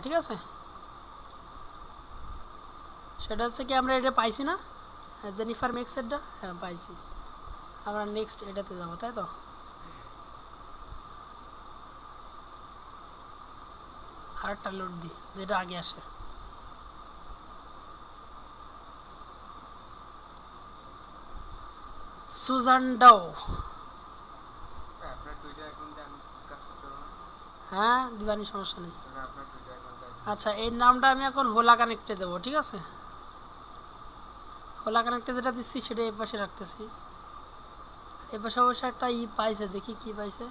ঠিক আছে, সেটা হচ্ছে কি আমরা এটা পাইছি না, জেনিফার মেক্সেরটা, হ্যাঁ পাইছি। আমরা নেক্সট এটাতে যাবো, তাই তো? আরেকটা লোড দিই যেটা আগে আসে। সুজান ডাও। হ্যাঁ দিবানি, সমস্যা নেই। আচ্ছা এই নামটা আমি এখন হোলা কানেক্টে দেবো, ঠিক আছে? হোলা কানেক্টে যেটা দিচ্ছি সেটা এই পাশে রাখতেছি। এ পাশে অবশ্য একটা পাইছে, দেখি কি পাইছে।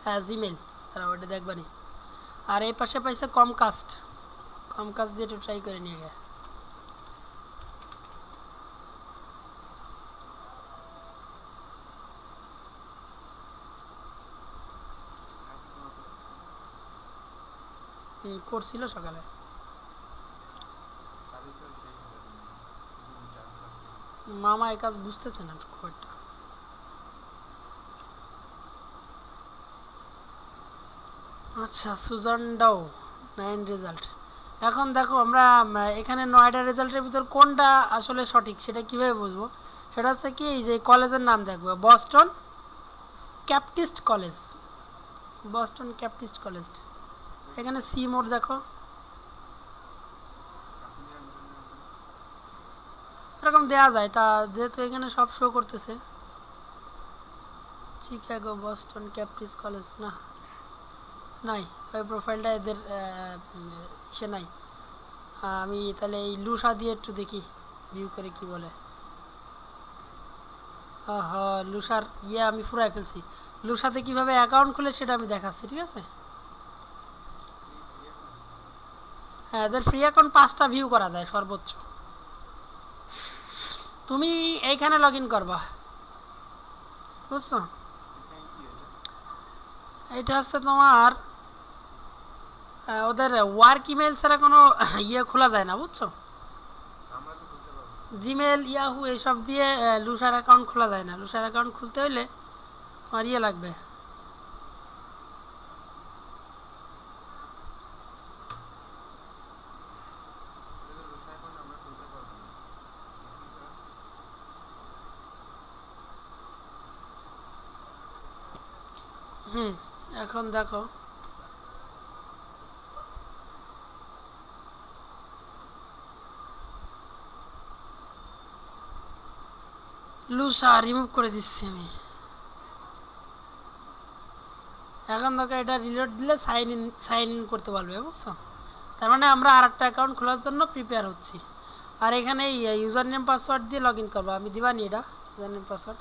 হ্যাঁ জিমেল, তারা ওটা দেখবানি। আর এই পাশে পাইছে কমকাস্ট, কমকাস্ট দিয়ে একটু ট্রাই করে নিয়ে গে। করছিল সকালে। মামা এই কাজ বুঝতেছে না খুব একটা। আচ্ছা সুজান ডাও 9 রেজাল্ট। এখন দেখো আমরা এখানে 9টা রেজাল্টের ভিতর কোনটা আসলে সঠিক সেটা কীভাবে বুঝবো? সেটা হচ্ছে কি, এই যে কলেজের নাম দেখবো, বস্টন ক্যাপটিস্ট কলেজ, বস্টন ক্যাপটিস্ট কলেজ। এখানে সি মোড দেখো, এরকম দেওয়া যায় তা, যেহেতু এখানে সব শো করতেছে। চিকাগো বস্টন ক্যাপটিস্ট কলেজ না, নাই ওই প্রোফাইলটা এদের সে নাই। আমি তাহলে এই লুসা দিয়ে একটু দেখি ভিউ করে কি বলে। হ্যাঁ লুসার আমি ফুরাই ফেলছি। লুসাতে কীভাবে অ্যাকাউন্ট খুলে সেটা আমি দেখাচ্ছি, ঠিক আছে? হ্যাঁ এদের ফ্রি অ্যাকাউন্ট 5টা ভিউ করা যায় সর্বোচ্চ। তুমি এইখানে লগ ইন করবা, বুঝছো? এটা হচ্ছে তোমার ওদের ওয়ার্ক ইমেল ছাড়া কোনো খোলা যায় না, বুঝছো? জিমেল ইয়াহু এইসব দিয়ে লুসার অ্যাকাউন্ট খোলা যায় না। লুসার অ্যাকাউন্ট খুলতে হইলে তোমার লাগবে। এখন দেখো লুসা রিমুভ করে দিচ্ছি আমি। এখন দেখো এটা রিলোড দিলে সাইন ইন করতে পারবে, বুঝছো? তার মানে আমরা আর একটা অ্যাকাউন্ট খোলার জন্য প্রিপেয়ার হচ্ছি। আর এখানে এই ইউজার নেম পাসওয়ার্ড দিয়ে লগ ইন করবো, আমি দিবানি এটা ইউজার নেম পাসওয়ার্ড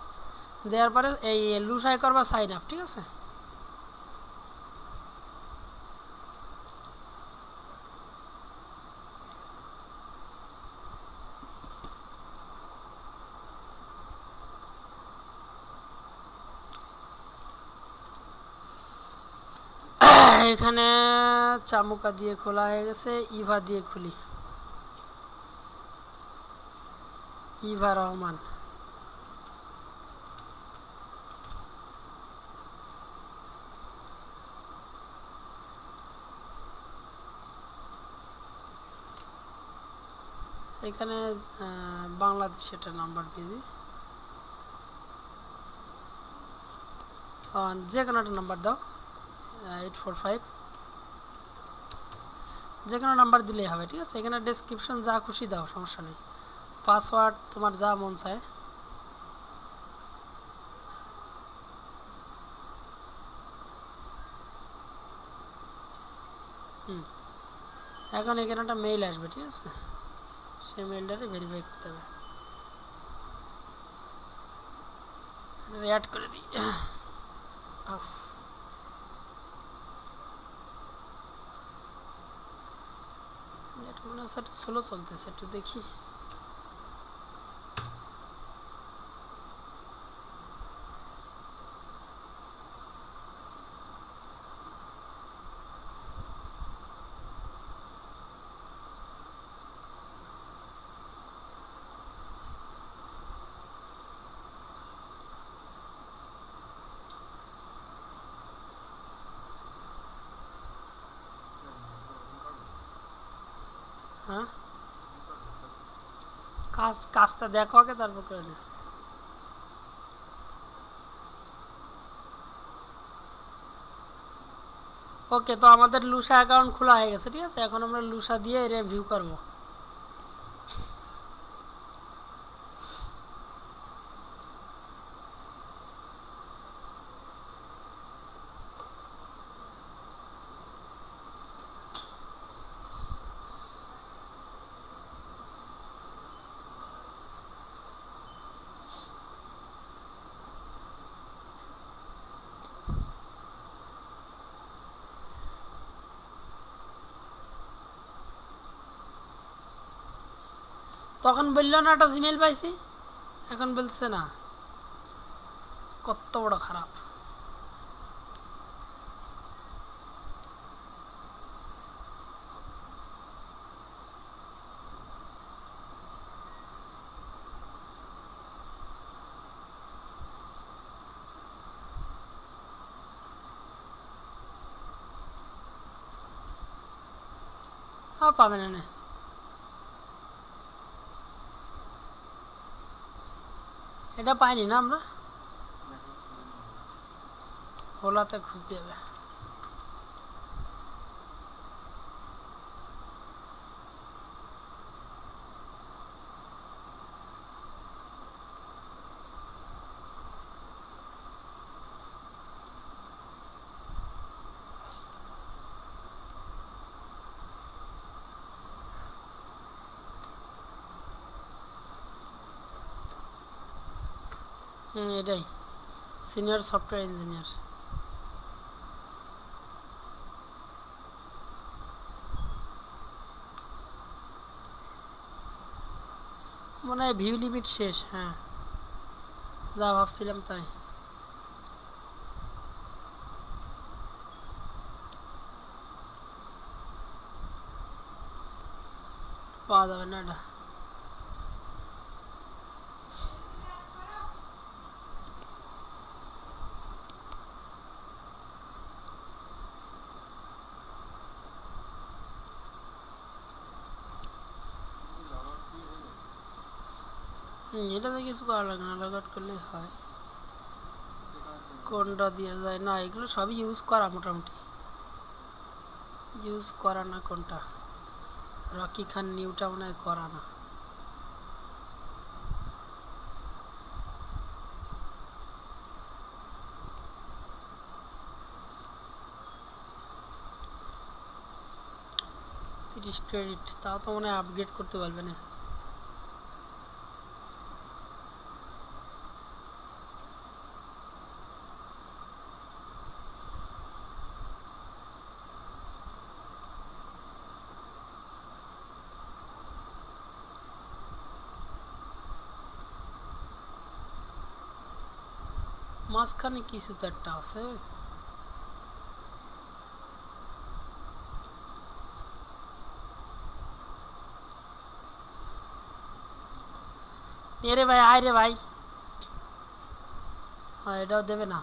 দেওয়ার পরে এই লুসাই করবা সাইন আপ, ঠিক আছে? এখানে চামুকা দিয়ে খোলা হয়ে গেছে, ইভা দিয়ে খুলি। ইভা রহমান, এখানে বাংলাদেশ এটা নাম্বার দিয়ে দিই, যে কোনো একটা নাম্বার দাও, 845, যে কোনো নাম্বার দিলেই হবে, ঠিক আছে? এখানে ডেসক্রিপশন যা খুশি দাও, সমস্যা নেই। পাসওয়ার্ড তোমার যা মন চায়। এখন এখানে একটা মেইল আসবে, ঠিক আছে? সেই মেইলটারে ভেরিফাই করতে হবে। অ্যাড করে দিই। নেট মনে হচ্ছে একটু স্লো চলতেছে, একটু দেখি। হ্যাঁ, কাজটা দেখো আগে, তারপর করে নিও। ওকে, তো আমাদের লুসা অ্যাকাউন্ট খোলা হয়ে গেছে, ঠিক আছে। এখন আমরা লুসা দিয়ে রিভিউ করব। তখন বললো না একটা জিমেল পাইছি, এখন বলছে না। কত বড় খারাপ। হ্যাঁ, পাবে না। এটা পাইনি না আমরা, ওলাতে খুঁজতে হবে। এটাই সিনিয়র সফটওয়্যার ইঞ্জিনিয়ার। মনে হয় ভিউ লিমিট শেষ। হ্যাঁ, যা ভাবছিলাম তাই। পাওয়া যাবে না এটা। এটাতে কিছু করা লাগে না, লগ আউট করলেই হয়। কোনটা দেওয়া যায় না, এগুলো সবই ইউজ করা, মোটামুটি ইউজ করা না। কোনটা রকি খান নিউটা মনে হয় করা না। ক্রেডিট তাও তো মনে হয় আপগ্রেড করতে পারবে না। মাঝখানে কিছু তো একটা আছে। রে ভাই, আয় রে ভাই। হ্যাঁ, এটাও দেবে না।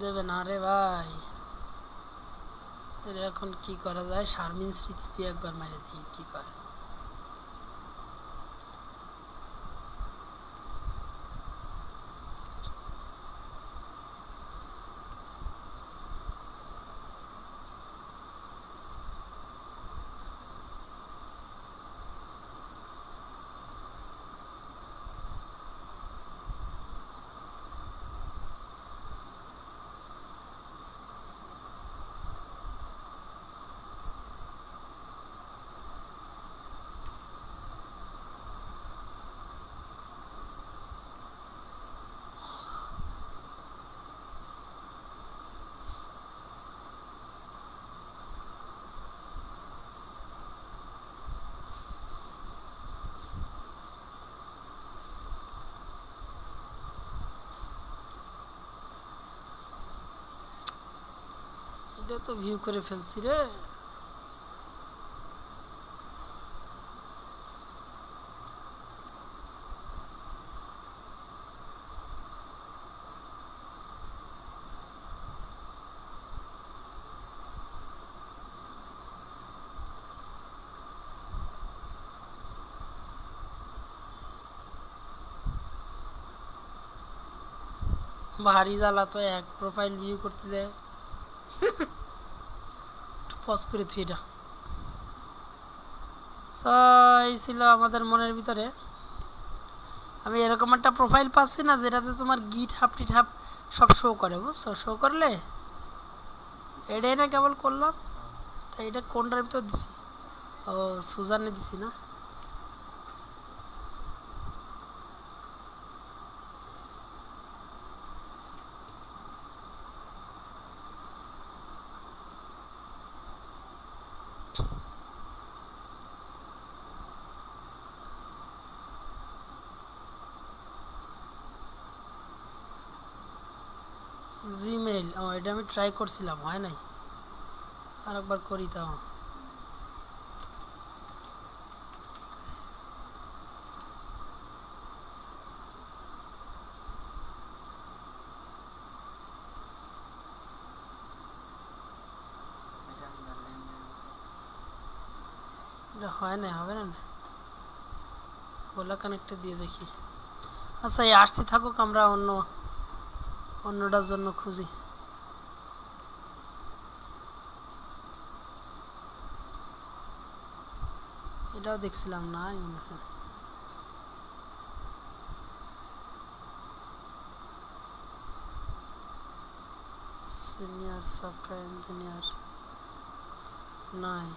দেবে না রে ভাই। এখন কি করা যায়, শারমিন স্মৃতিতে একবার মারে দিই, কি করে। এটা তো ভিউ করে ফেলছি রে। ভারী জ্বালা তো, এক প্রোফাইল ভিউ করতে যায়। পজ করে থুই এটা। সো এই ছিল আমাদের মনের ভিতরে। আমি এরকম একটা প্রোফাইল পাচ্ছি না যেটাতে তোমার গিট হাব টিট হাব সব শো করে, বুঝছো? শো করলে এটাই না কেবল করলাম। তাই এটা কোনটার ভিতর দিছি? ও সুজানে দিছি না। জিমেইল, ও এটা আমি ট্রাই করছিলাম, হয় নাই। আরেকবার করি তাও। এটা হয় না, হবে না। ওলা কানেক্টে দিয়ে দেখি। আচ্ছা এই আসতে থাকুক, আমরা অন্যটার জন্য খুঁজি। এটাও দেখছিলাম না মনে হয়। সিনিয়র সফটওয়্যার ইঞ্জিনিয়ার নাই।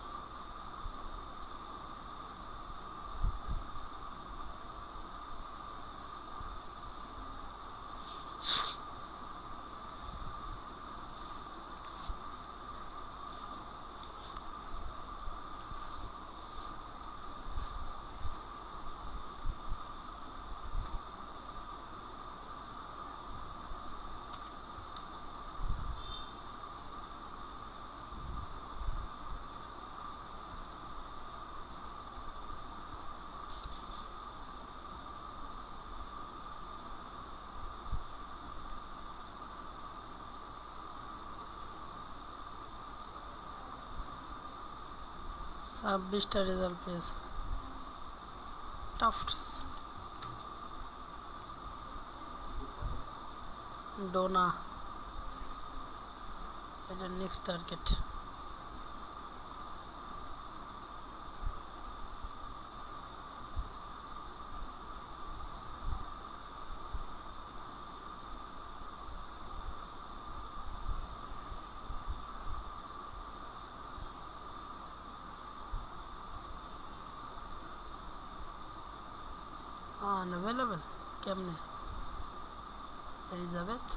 ছাব্বিশটা রেজাল্ট পেয়েছে। টাফটস, ডোনা, এটা নেক্সট টার্গেট। আনঅ্যাভেলেবল কেমনে? এলিজাবেথ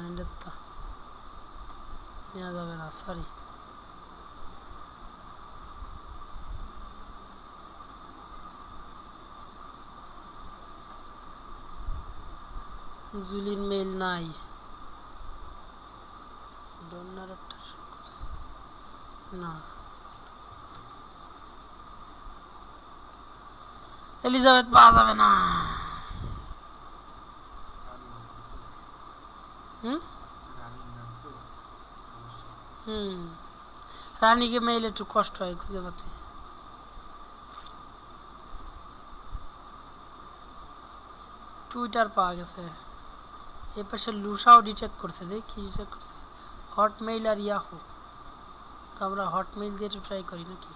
এটা তো নেওয়া যাবে না, সরি। জুলিন মেইল নাই। ডোনার একটা শো করছে না। এলিজাবেথ পাওয়া যাবে না। হুম হুম, রানীকে মেইল একটু কষ্ট হয় খুঁজে পাতে। টুইটার পাওয়া গেছে। এ পাশে লুসাও ডিটেক্ট করছে, যে কি ডিটেক্ট করছে? হটমেইল আর ইয়াহু। তো আমরা হটমেইল দিয়ে একটু ট্রাই করি নাকি?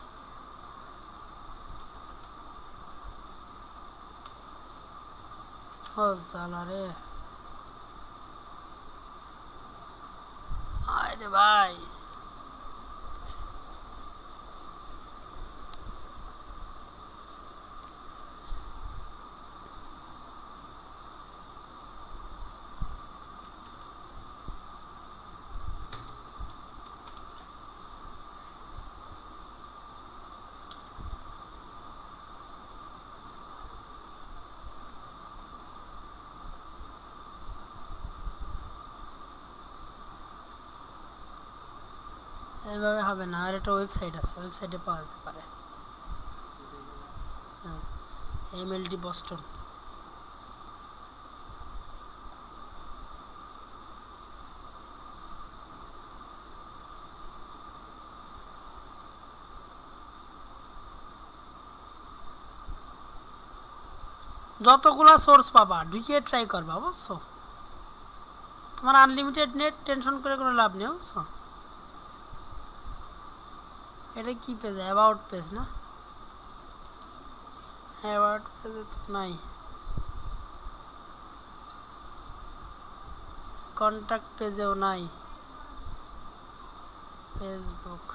ও জালা রে, আরে ভাই এইভাবে হবে না, আর একটা ওয়েবসাইট আছে, ওয়েবসাইটে পাওয়া যেতে পারে। হ্যাঁ, MLD বস্টন। যতগুলা সোর্স পাবা ঢুকিয়ে ট্রাই করবা, বুঝছো? তোমার আনলিমিটেড নেট, টেনশন করে কোনো লাভ নেই, বুঝছো? এটা কি পেজ? অ্যাবাউট পেজ না? অ্যাবাউট পেজে তো নাই। কন্ট্যাক্ট পেজেও নাই। ফেসবুক।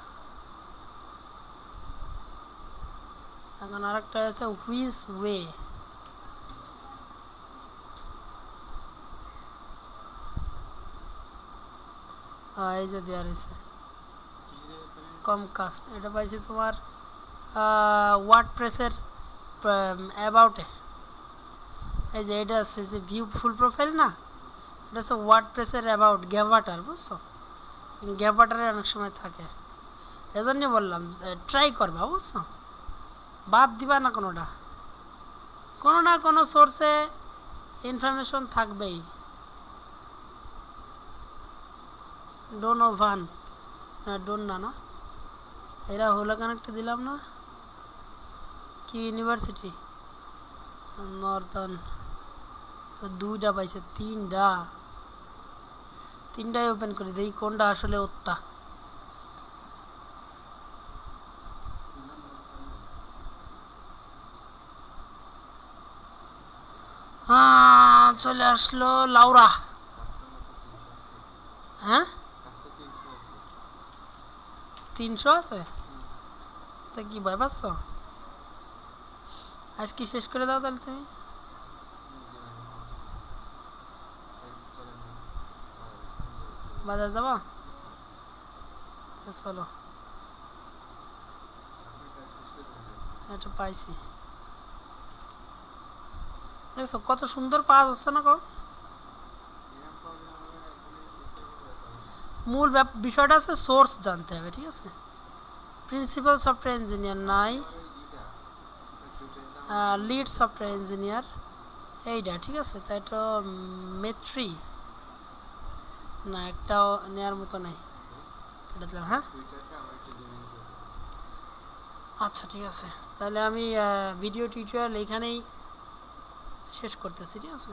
এখন আরেকটা আছে হুইজ ওয়ে। এই যে দেওয়া রয়েছে কমকাস্ট, এটা পাইছি তোমার ওয়ার্ডপ্রেসের অ্যাবাউটে। এই যে এটা আছে যে ভিউ ফুল প্রোফাইল না, এটা হচ্ছে ওয়ার্ডপ্রেসের অ্যাবাউট গ্যাভাটার, বুঝছো? গ্যাভাটারে অনেক সময় থাকে, এজন্য বললাম ট্রাই করবা, বুঝছো? বাদ দিবা না কোনোটা, কোনো না কোনো সোর্সে ইনফরমেশন থাকবেই। ডোনোভান না, ডোন না, না এরা হলো কানেক্টে দিলাম না, কি ইউনিভার্সিটি? নর্দার্ন। তো দুইটা পাইছে, তিনটাই ওপেন করে দিই, কোনটা আসলে ওত্তা। চলে আসলো লাউরা। হ্যাঁ 300 আছে, তা কি ভয় পাচ্ছ? আজ কি শেষ করে দাও তাহলে তুমি? বাজার যাবা? চলো, এটা পাইছি, দেখছো কত সুন্দর পাওয়া যাচ্ছে না? মূল বিষয়টা আছে সোর্স জানতে হবে, ঠিক আছে? প্রিন্সিপাল সফটওয়্যার ইঞ্জিনিয়ার নাই, লিড সফটওয়্যার ইঞ্জিনিয়ার এইটা, ঠিক আছে? তাই এটা মেট্রি না, একটাও নেওয়ার মতো নেই, এটা দিলাম। হ্যাঁ আচ্ছা ঠিক আছে, তাহলে আমি ভিডিও টিউটোরিয়াল এখানেই শেষ করতেছি, ঠিক আছে?